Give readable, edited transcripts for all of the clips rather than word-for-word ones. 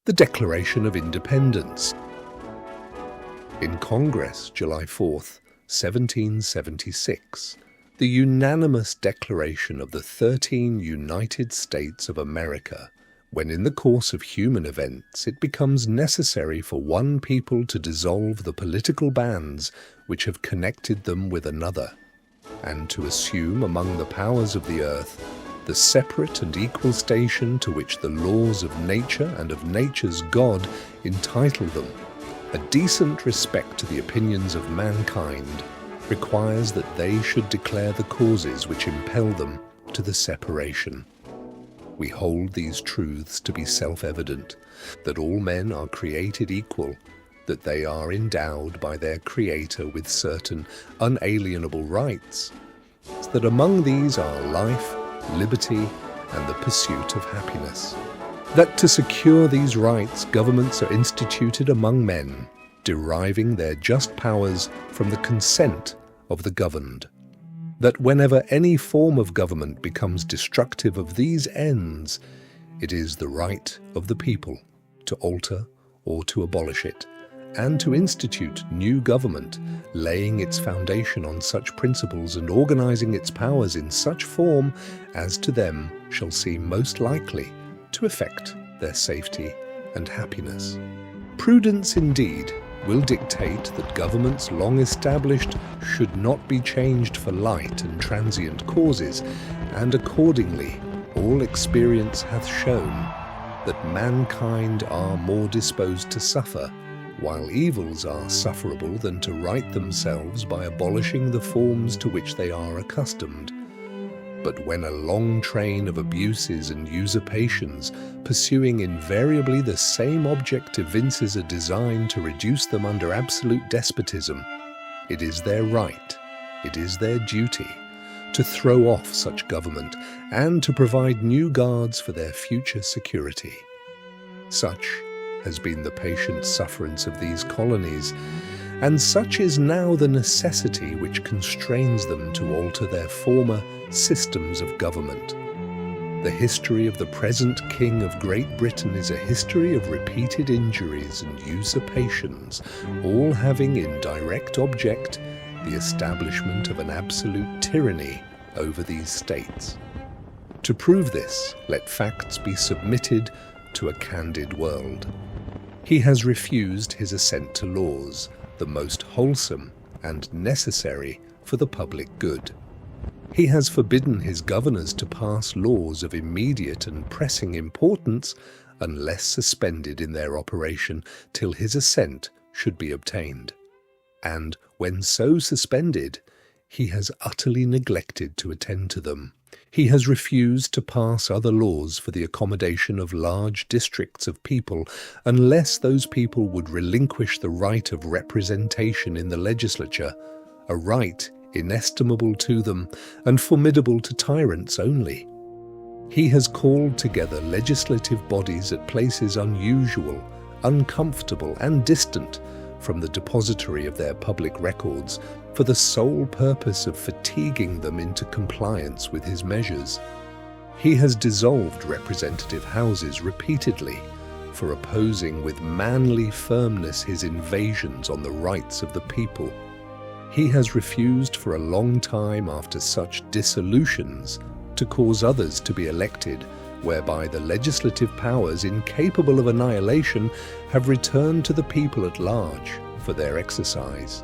the Declaration of Independence. In Congress, July 4th, 1776, the unanimous declaration of the 13 United States of America, when in the course of human events it becomes necessary for one people to dissolve the political bands which have connected them with another, and to assume among the powers of the earth the separate and equal station to which the laws of nature and of nature's God entitle them, a decent respect to the opinions of mankind requires that they should declare the causes which impel them to the separation. We hold these truths to be self-evident, that all men are created equal, that they are endowed by their Creator with certain unalienable rights, that among these are life, liberty, and the pursuit of happiness, that to secure these rights governments are instituted among men, deriving their just powers from the consent of the governed, that whenever any form of government becomes destructive of these ends, it is the right of the people to alter or to abolish it, and to institute new government, laying its foundation on such principles and organizing its powers in such form as to them shall seem most likely to effect their safety and happiness. Prudence indeed will dictate that governments long established should not be changed for light and transient causes, and accordingly all experience hath shown that mankind are more disposed to suffer, while evils are sufferable, than to right themselves by abolishing the forms to which they are accustomed. But when a long train of abuses and usurpations, pursuing invariably the same object, evinces a design to reduce them under absolute despotism, it is their right, it is their duty, to throw off such government and to provide new guards for their future security. Such has been the patient sufferance of these colonies, and such is now the necessity which constrains them to alter their former systems of government. The history of the present King of Great Britain is a history of repeated injuries and usurpations, all having in direct object the establishment of an absolute tyranny over these states. To prove this, let facts be submitted to a candid world. He has refused his assent to laws, the most wholesome and necessary for the public good. He has forbidden his governors to pass laws of immediate and pressing importance unless suspended in their operation till his assent should be obtained. And when so suspended, he has utterly neglected to attend to them. He has refused to pass other laws for the accommodation of large districts of people unless those people would relinquish the right of representation in the legislature, a right inestimable to them and formidable to tyrants only. He has called together legislative bodies at places unusual, uncomfortable, and distant from the depository of their public records, for the sole purpose of fatiguing them into compliance with his measures. He has dissolved representative houses repeatedly for opposing with manly firmness his invasions on the rights of the people. He has refused for a long time after such dissolutions to cause others to be elected, whereby the legislative powers, incapable of annihilation, have returned to the people at large for their exercise.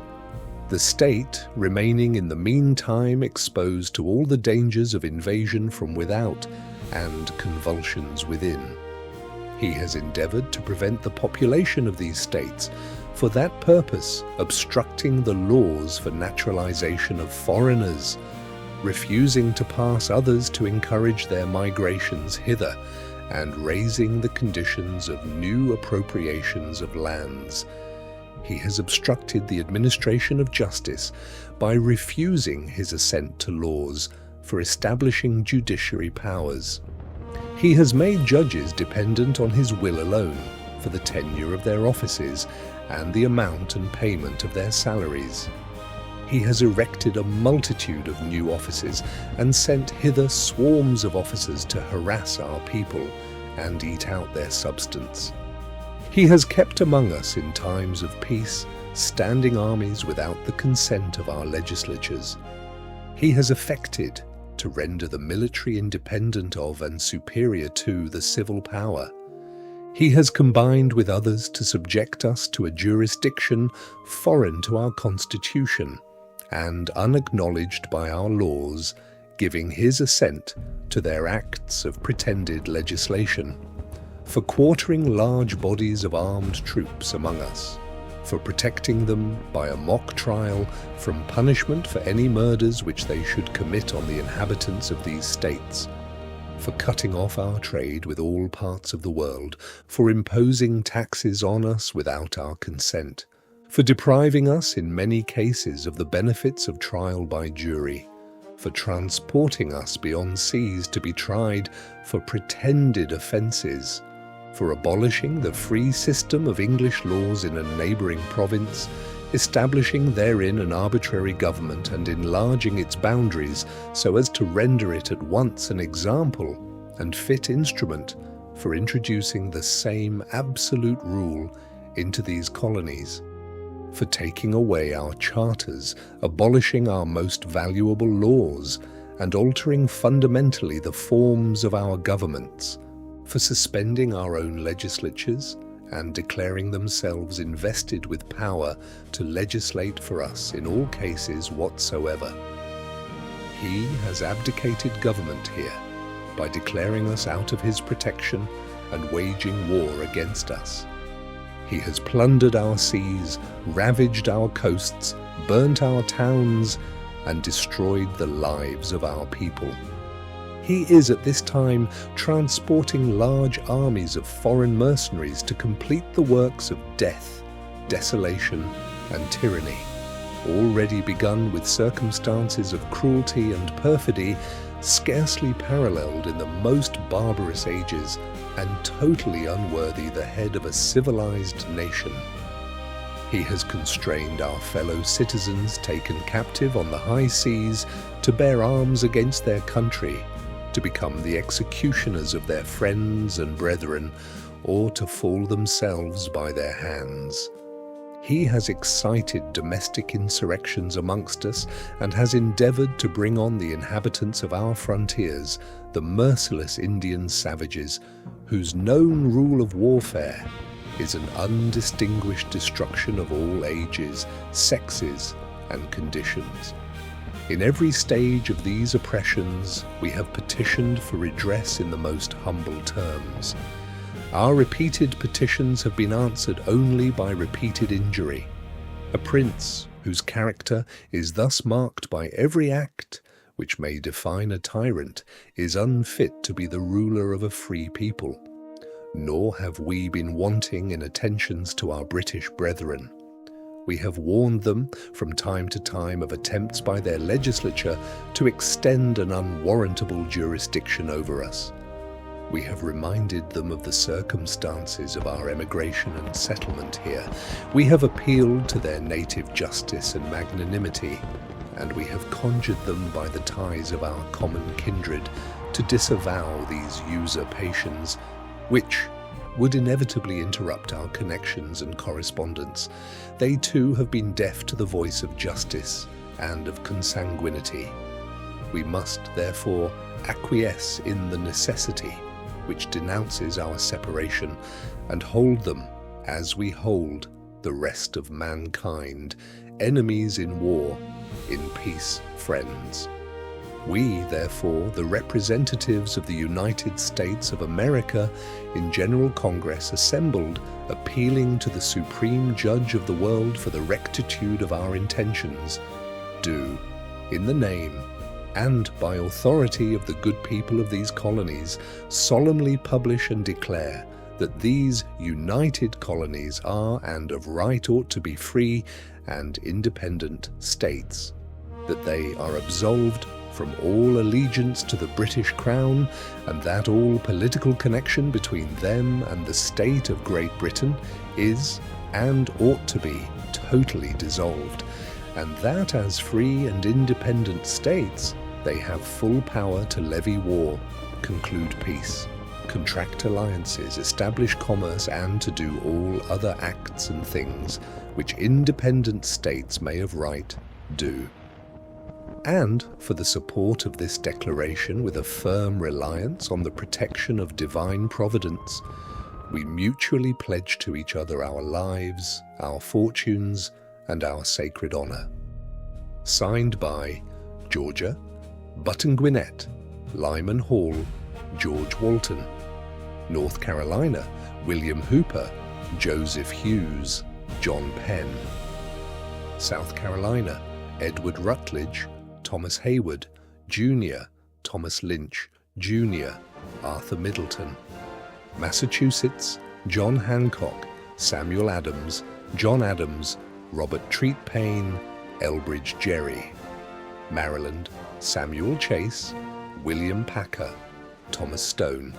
The state remaining in the meantime exposed to all the dangers of invasion from without and convulsions within. He has endeavored to prevent the population of these states, for that purpose obstructing the laws for naturalization of foreigners, refusing to pass others to encourage their migrations hither, and raising the conditions of new appropriations of lands. He has obstructed the administration of justice by refusing his assent to laws for establishing judiciary powers. He has made judges dependent on his will alone for the tenure of their offices and the amount and payment of their salaries. He has erected a multitude of new offices and sent hither swarms of officers to harass our people and eat out their substance. He has kept among us in times of peace standing armies without the consent of our legislatures. He has effected to render the military independent of and superior to the civil power. He has combined with others to subject us to a jurisdiction foreign to our constitution and unacknowledged by our laws, giving his assent to their acts of pretended legislation, for quartering large bodies of armed troops among us, for protecting them by a mock trial from punishment for any murders which they should commit on the inhabitants of these states, for cutting off our trade with all parts of the world, for imposing taxes on us without our consent, for depriving us in many cases of the benefits of trial by jury, for transporting us beyond seas to be tried for pretended offences, for abolishing the free system of English laws in a neighbouring province, establishing therein an arbitrary government and enlarging its boundaries so as to render it at once an example and fit instrument for introducing the same absolute rule into these colonies, for taking away our charters, abolishing our most valuable laws, and altering fundamentally the forms of our governments, for suspending our own legislatures and declaring themselves invested with power to legislate for us in all cases whatsoever. He has abdicated government here by declaring us out of his protection and waging war against us. He has plundered our seas, ravaged our coasts, burnt our towns, and destroyed the lives of our people. He is at this time transporting large armies of foreign mercenaries to complete the works of death, desolation, and tyranny, already begun with circumstances of cruelty and perfidy scarcely paralleled in the most barbarous ages and totally unworthy the head of a civilized nation. He has constrained our fellow citizens taken captive on the high seas to bear arms against their country, to become the executioners of their friends and brethren, or to fall themselves by their hands. He has excited domestic insurrections amongst us and has endeavoured to bring on the inhabitants of our frontiers the merciless Indian savages, whose known rule of warfare is an undistinguished destruction of all ages, sexes, and conditions. In every stage of these oppressions, we have petitioned for redress in the most humble terms. Our repeated petitions have been answered only by repeated injury. A prince whose character is thus marked by every act which may define a tyrant is unfit to be the ruler of a free people. Nor have we been wanting in attentions to our British brethren. We have warned them from time to time of attempts by their legislature to extend an unwarrantable jurisdiction over us. We have reminded them of the circumstances of our emigration and settlement here. We have appealed to their native justice and magnanimity, and we have conjured them by the ties of our common kindred to disavow these usurpations, which would inevitably interrupt our connections and correspondence. They too have been deaf to the voice of justice and of consanguinity. We must therefore acquiesce in the necessity which denounces our separation, and hold them as we hold the rest of mankind, enemies in war, in peace friends. We, therefore, the representatives of the United States of America in General Congress assembled, appealing to the Supreme Judge of the world for the rectitude of our intentions, do, in the name and by authority of the good people of these colonies, solemnly publish and declare that these united colonies are and of right ought to be free and independent states, that they are absolved from all allegiance to the British Crown, and that all political connection between them and the state of Great Britain is and ought to be totally dissolved, and that as free and independent states they have full power to levy war, conclude peace, contract alliances, establish commerce, and to do all other acts and things which independent states may of right do. And for the support of this declaration, with a firm reliance on the protection of divine providence, we mutually pledge to each other our lives, our fortunes, and our sacred honour. Signed by Georgia, Button Gwinnett, Lyman Hall, George Walton. North Carolina, William Hooper, Joseph Hughes, John Penn. South Carolina, Edward Rutledge, Thomas Hayward, Jr., Thomas Lynch, Jr., Arthur Middleton. Massachusetts, John Hancock, Samuel Adams, John Adams, Robert Treat Payne, Elbridge Gerry. Maryland, Samuel Chase, William Packer, Thomas Stone,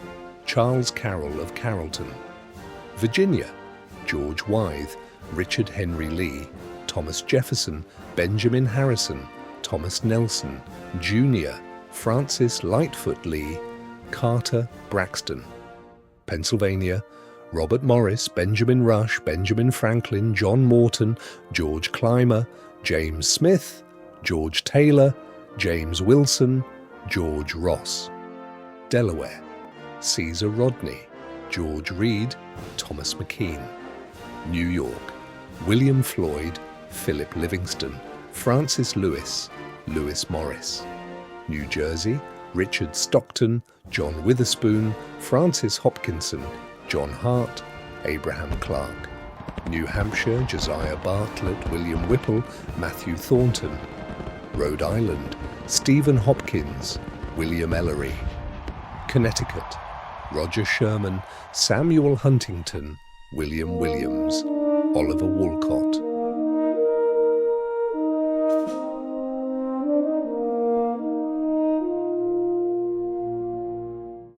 Charles Carroll of Carrollton. Virginia, George Wythe, Richard Henry Lee, Thomas Jefferson, Benjamin Harrison, Thomas Nelson, Jr., Francis Lightfoot Lee, Carter Braxton. Pennsylvania, Robert Morris, Benjamin Rush, Benjamin Franklin, John Morton, George Clymer, James Smith, George Taylor, James Wilson, George Ross. Delaware, Caesar Rodney, George Reed, Thomas McKean. New York, William Floyd, Philip Livingston, Francis Lewis, Lewis Morris. New Jersey, Richard Stockton, John Witherspoon, Francis Hopkinson, John Hart, Abraham Clark. New Hampshire, Josiah Bartlett, William Whipple, Matthew Thornton. Rhode Island, Stephen Hopkins, William Ellery. Connecticut, Roger Sherman, Samuel Huntington, William Williams, Oliver Wolcott.